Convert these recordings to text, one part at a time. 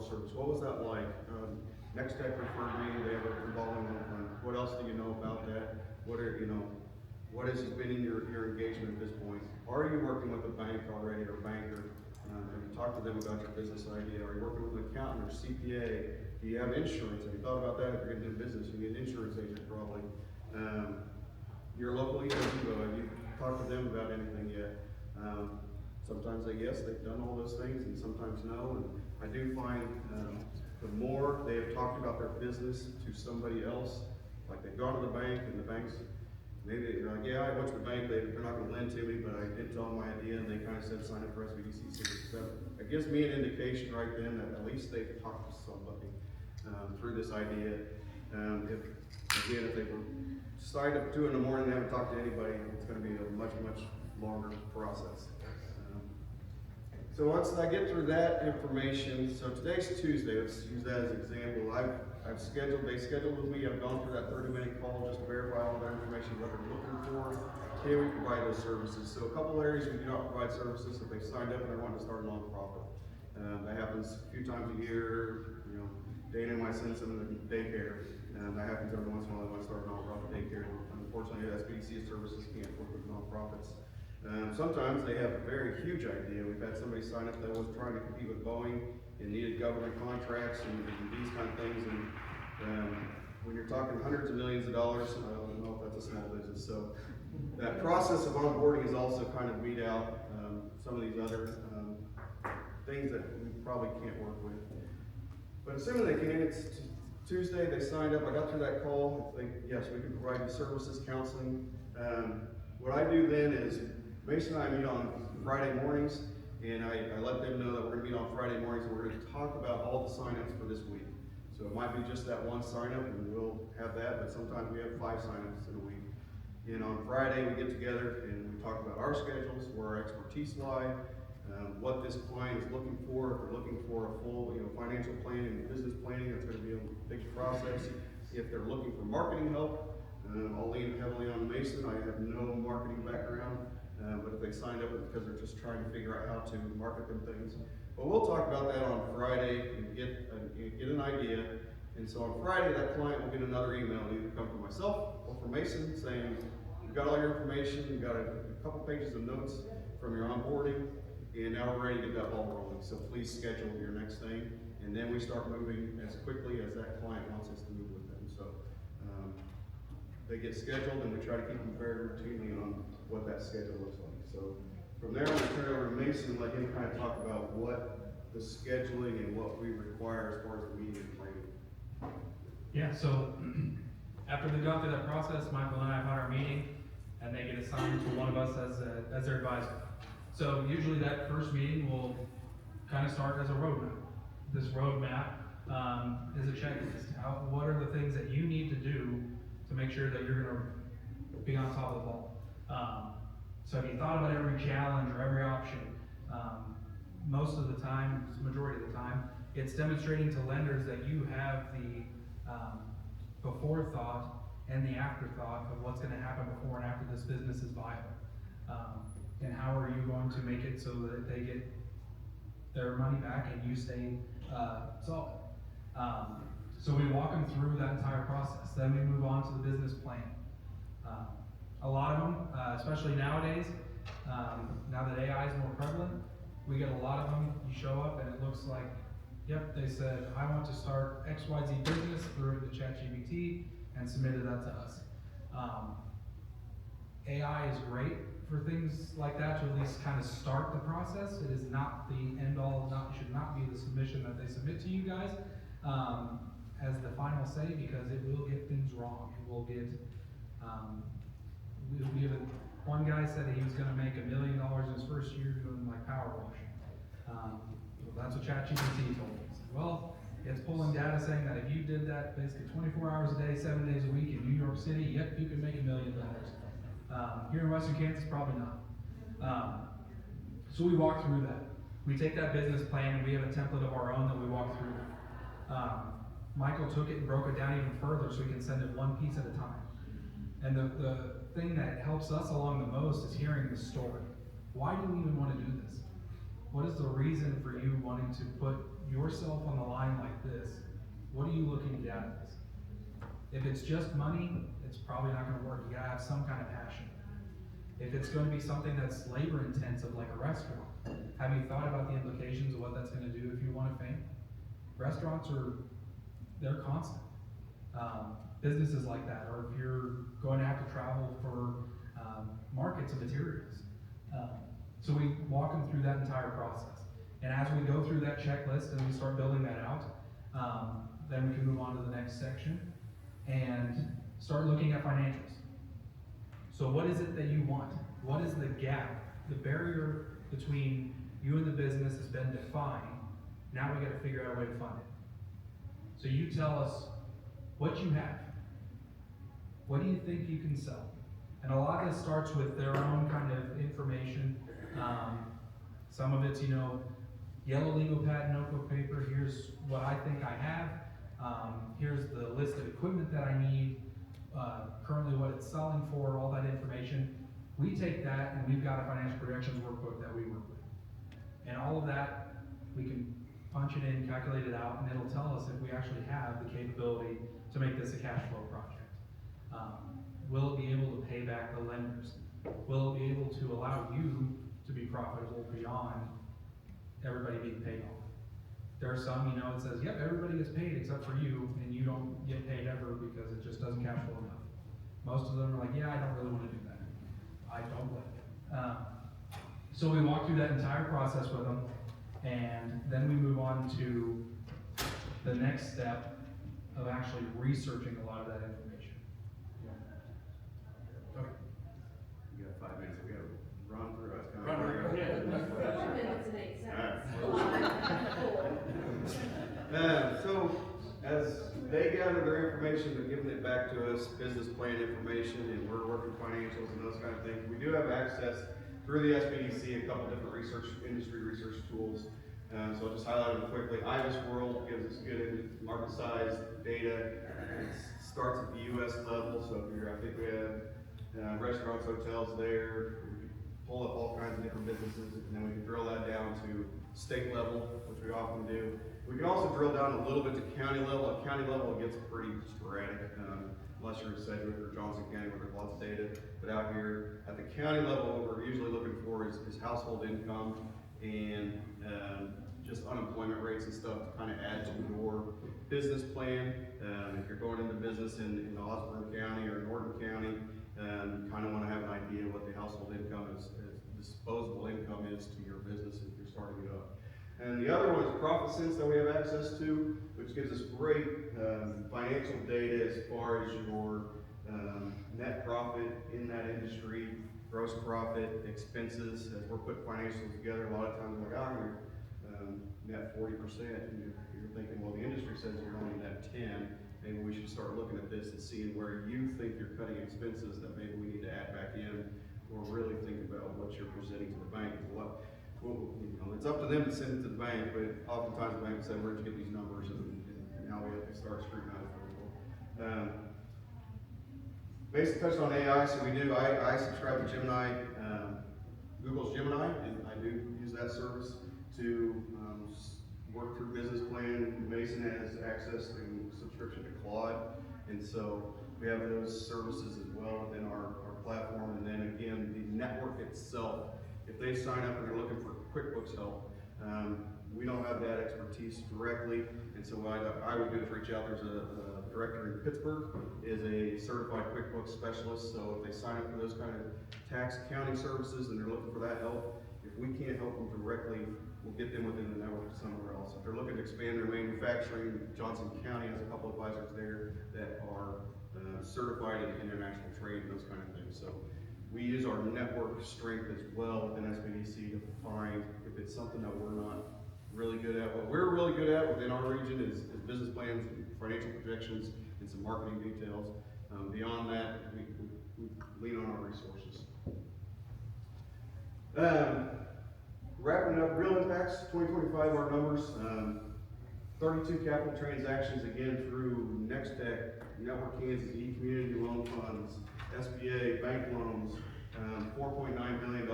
service. What was that like? Next Tech referred me, they have a revolving loan fund. What else do you know about that? What are, what has been in your engagement at this point? Are you working with a bank already or a banker? Have you talked to them about your business idea? Are you working with an accountant or CPA? Do you have insurance? Have you thought about that? If you're getting into business, you need an insurance agent probably. Your local EO, have you talked to them about anything yet? Sometimes they yes, they've done all those things, and sometimes no. And I do find the more they have talked about their business to somebody else, like they've gone to the bank and the bank's maybe they're like, yeah, I went to the bank, they're not going to lend to me, but I did tell them my idea, and they kind of said sign up for SBDC 67. It gives me an indication right then that at least they've talked to somebody through this idea. If they were signed up 2 in the morning and haven't talked to anybody, it's going to be a much, much longer process. So once I get through that information, so today's Tuesday, let's use that as an example. They scheduled with me, I've gone through that 30-minute call just to verify all that information, what they're looking for. Can we provide those services? So a couple areas we do not provide services if they've signed up and they want to start a nonprofit. That happens a few times a year. Dana and my son send them to daycare. That happens every once in a while. They want to start a nonprofit daycare. Unfortunately, SBDC services can't work with nonprofits. Sometimes they have a very huge idea. We've had somebody sign up that was trying to compete with Boeing and needed government contracts and these kind of things. And when you're talking hundreds of millions of dollars, I don't know if that's a small business. So that process of onboarding is also kind of weed out some of these other things that we probably can't work with. But assuming they can, it's Tuesday, they signed up, I got through that call, yes, we can provide you services, counseling. What I do then is, Mason and I meet on Friday mornings, and I let them know that we're going to meet on Friday mornings, and we're going to talk about all the signups for this week. So it might be just that one signup, and we'll have that, but sometimes we have 5 signups in a week. And on Friday, we get together and we talk about our schedules, where our expertise lie, what this client is looking for. If they're looking for a full, financial planning and business planning, that's going to be a big process. If they're looking for marketing help, I'll lean heavily on Mason. I have no marketing background, but if they signed up, it's because they're just trying to figure out how to market them things. But we'll talk about that on Friday and get an idea. And so on Friday, that client will get another email, either come from myself or from Mason, saying, we've got all your information, we've got a couple pages of notes from your onboarding, and now we're ready to get that ball rolling. So please schedule your next thing, and then we start moving as quickly as that client wants us to move with them. So they get scheduled, and we try to keep them very routinely on what that schedule looks like. So from there, I'm going to turn it over to Mason and let him kind of talk about what the scheduling and what we require as far as the meeting planning. Yeah, so after they've gone through that process, Michael and I have had our meeting, and they get assigned to one of us as their advisor. So usually that first meeting will kind of start as a roadmap. This roadmap is a checklist. What are the things that you need to do to make sure that you're going to be on top of the ball? So if you thought about every challenge or every option, most of the time, majority of the time, it's demonstrating to lenders that you have the before thought and the afterthought of what's going to happen before and after this business is viable. And how are you going to make it so that they get their money back and you stay solid? So we walk them through that entire process. Then we move on to the business plan. A lot of them, especially nowadays, now that AI is more prevalent, we get a lot of them. You show up and it looks like, yep, they said, I want to start XYZ business through the ChatGPT and submitted that to us. AI is great for things like that to at least kind of start the process. It is not the end all, should not be the submission that they submit to you guys as the final say, because it will get things wrong. It will get, one guy said that he was going to make $1 million in his first year doing like power washing. Well, that's what ChatGPT told me. Well, it's pulling data saying that if you did that basically 24 hours a day, 7 days a week in New York City, yep, you could make $1 million. Here in Western Kansas, probably not. So we walk through that. We take that business plan and we have a template of our own that we walk through. Michael took it and broke it down even further so we can send it one piece at a time. And the thing that helps us along the most is hearing the story. Why do we even want to do this? What is the reason for you wanting to put yourself on the line like this, what are you looking to get out of this? If it's just money, it's probably not gonna work. You gotta have some kind of passion. If it's gonna be something that's labor intensive, like a restaurant, have you thought about the implications of what that's gonna do if you want to faint? Restaurants they're constant. Businesses like that, or if you're going to have to travel for markets of materials. So we walk them through that entire process. And as we go through that checklist and we start building that out, then we can move on to the next section and start looking at financials. So what is it that you want? What is the gap? The barrier between you and the business has been defined. Now we gotta figure out a way to fund it. So you tell us what you have. What do you think you can sell? And a lot of this starts with their own kind of information. Some of it's, yellow legal pad, notebook paper, here's what I think I have. Here's the list of equipment that I need, currently what it's selling for, all that information. We take that and we've got a financial projections workbook that we work with. And all of that, we can punch it in, calculate it out, and it'll tell us if we actually have the capability to make this a cash flow project. Will it be able to pay back the lenders? Will it be able to allow you to be profitable beyond everybody being paid off? There are some, it says, yep, everybody gets paid except for you, and you don't get paid ever because it just doesn't cash flow enough. Most of them are like, yeah, I don't really want to do that. I don't blame you. So we walk through that entire process with them, and then we move on to the next step of actually researching a lot of that information. Okay. You got 5 minutes, we gotta run through it. Run. 4 minutes and 8 seconds. So, as they gather their information, they're giving it back to us, business plan information, and we're working financials and those kind of things. We do have access through the SBDC, a couple different industry research tools. So I'll just highlight them quickly. IBIS World gives us good market size data. It starts at the U.S. level, so I think we have restaurants, hotels there. We can pull up all kinds of different businesses, and then we can drill that down to state level, which we often do. We can also drill down a little bit to county level. At county level, it gets pretty sporadic, unless you're in Sedgwick or Johnson County where there's lots of data. But out here, at the county level, what we're usually looking for is household income and just unemployment rates and stuff to kind of add to your business plan. If you're going into business in Osborne County or Norton County, you kind of want to have an idea what the household income is, disposable income is to your business if you're starting it up. And the other one is Profit Sense that we have access to, which gives us great financial data as far as your net profit in that industry, gross profit, expenses. As we're putting financials together, a lot of times we're like, I'm going to net 40%, and you're thinking, well, the industry says you're only net 10. Maybe we should start looking at this and seeing where you think you're cutting expenses that maybe we need to add back in, or really think about what you're presenting to the bank. It's up to them to send it to the bank, but oftentimes the bank will say, where'd you get these numbers? And now we have to start scrutinizing them. Basically touched on AI, so I subscribe to Gemini, Google's Gemini, and I do use that service to work through business plan. Mason has access and subscription to Claude, and so we have those services as well within our platform. And then again, the network itself, if they sign up and they're looking for QuickBooks help, we don't have that expertise directly, and so what I would do is reach out. There's a director in Pittsburgh, is a certified QuickBooks specialist, so if they sign up for those kind of tax accounting services and they're looking for that help, if we can't help them directly, we'll get them within the network somewhere else. If they're looking to expand their manufacturing, Johnson County has a couple of advisors there that are certified in international trade and those kind of things. So we use our network strength as well within SBDC to find if it's something that we're not really good at. What we're really good at within our region is business plans, financial projections, and some marketing details. Beyond that, we lean on our resources. Wrapping up, real impacts, 2025, our numbers, 32 capital transactions, again, through NextTech, Network Kansas, E-Community Loan Funds, SBA, bank loans, $4.9 billion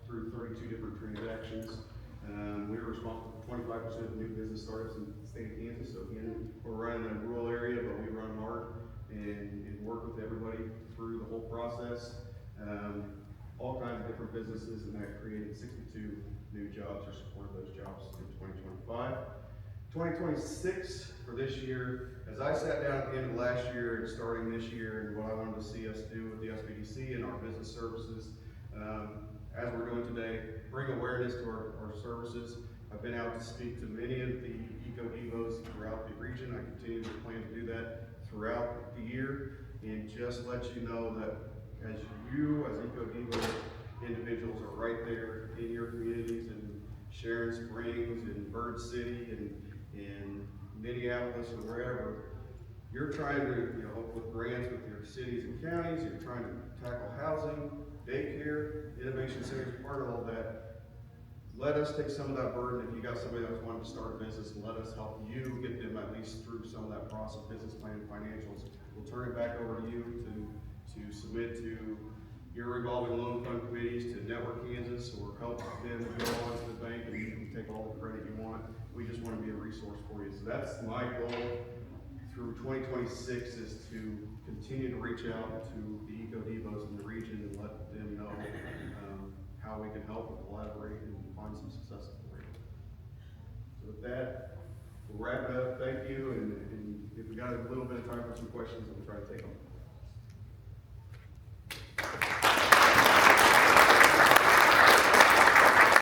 through 32 different transactions. We were responsible for 25% of the new business startups in the state of Kansas, so again, we're running in a rural area, but we run hard and work with everybody through the whole process. All kinds of different businesses, and that created 62 new jobs or supported those jobs in 2025. 2026 for this year, as I sat down at the end of last year and starting this year, and what I wanted to see us do with the SBDC and our business services, as we're doing today, bring awareness to our services. I've been out to speak to many of the Eco Devos throughout the region. I continue to plan to do that throughout the year, and just let you know that as you, as Eco Devo individuals, are right there in your communities in Sharon Springs and Bird City and in Minneapolis or wherever, you're trying to, with grants with your cities and counties, you're trying to tackle housing, daycare, innovation centers, part of all that. Let us take some of that burden. If you got somebody that's wanting to start a business, let us help you get them at least through some of that process, business plan, financials. We'll turn it back over to you to submit to your revolving loan fund committees, to Network Kansas, or help them go on to the bank and you can take all the credit you want. We just want to be a resource for you. So that's my goal through 2026, is to continue to reach out to the Eco Devos in the region and let them know how we can help and collaborate and find some successes for you. So with that, we'll wrap it up. Thank you, and if we got a little bit of time for some questions, we'll try to take them.